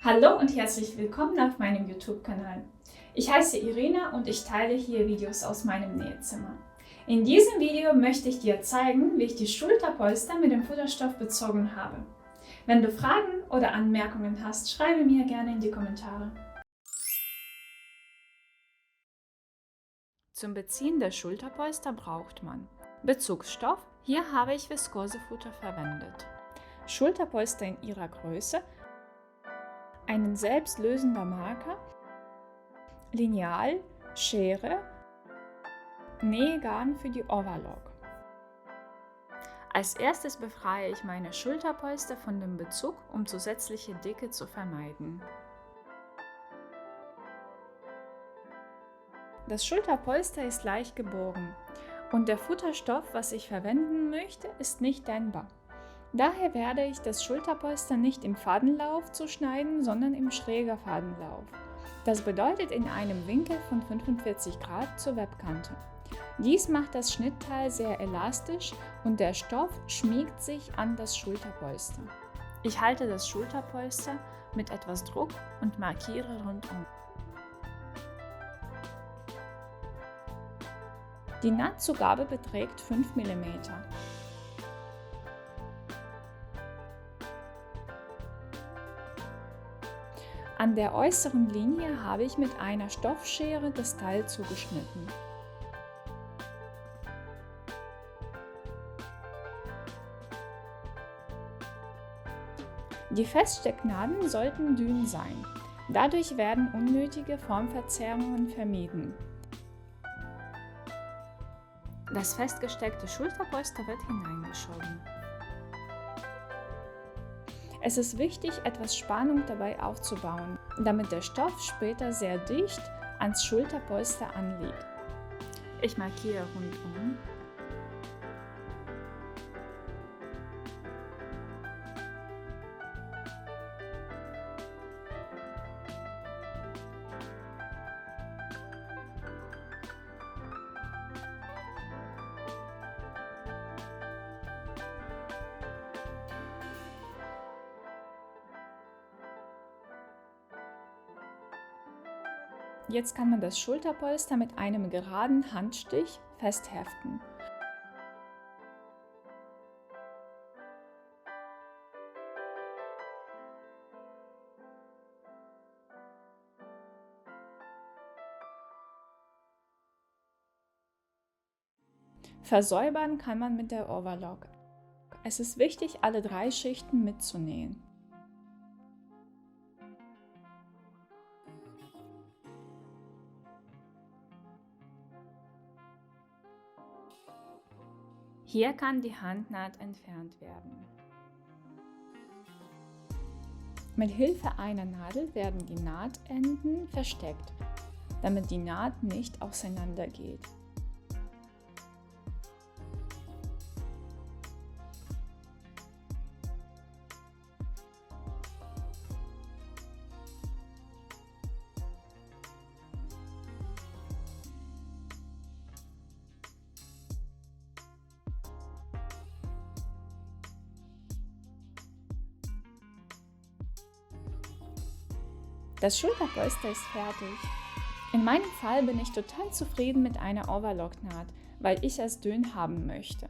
Hallo und herzlich willkommen auf meinem YouTube-Kanal. Ich heiße Irina und ich teile hier Videos aus meinem Nähzimmer. In diesem Video möchte ich dir zeigen, wie ich die Schulterpolster mit dem Futterstoff bezogen habe. Wenn du Fragen oder Anmerkungen hast, schreibe mir gerne in die Kommentare. Zum Beziehen der Schulterpolster braucht man Bezugsstoff. Hier habe ich Viskosefutter verwendet. Schulterpolster in ihrer Größe, einen selbstlösender Marker, Lineal, Schere, Nähgarn für die Overlock. Als erstes befreie ich meine Schulterpolster von dem Bezug, um zusätzliche Dicke zu vermeiden. Das Schulterpolster ist leicht gebogen und der Futterstoff, was ich verwenden möchte, ist nicht dehnbar. Daher werde ich das Schulterpolster nicht im Fadenlauf zuschneiden, sondern im schräger Fadenlauf. Das bedeutet in einem Winkel von 45 Grad zur Webkante. Dies macht das Schnittteil sehr elastisch und der Stoff schmiegt sich an das Schulterpolster. Ich halte das Schulterpolster mit etwas Druck und markiere rundum. Die Nahtzugabe beträgt 5 mm. An der äußeren Linie habe ich mit einer Stoffschere das Teil zugeschnitten. Die Feststecknadeln sollten dünn sein. Dadurch werden unnötige Formverzerrungen vermieden. Das festgesteckte Schulterpolster wird hineingeschoben. Es ist wichtig, etwas Spannung dabei aufzubauen, damit der Stoff später sehr dicht ans Schulterpolster anliegt. Ich markiere rundum. Jetzt kann man das Schulterpolster mit einem geraden Handstich festheften. Versäubern kann man mit der Overlock. Es ist wichtig, alle 3 Schichten mitzunähen. Hier kann die Handnaht entfernt werden. Mit Hilfe einer Nadel werden die Nahtenden versteckt, damit die Naht nicht auseinandergeht. Das Schulterpolster ist fertig. In meinem Fall bin ich total zufrieden mit einer Overlock-Naht, weil ich es dünn haben möchte.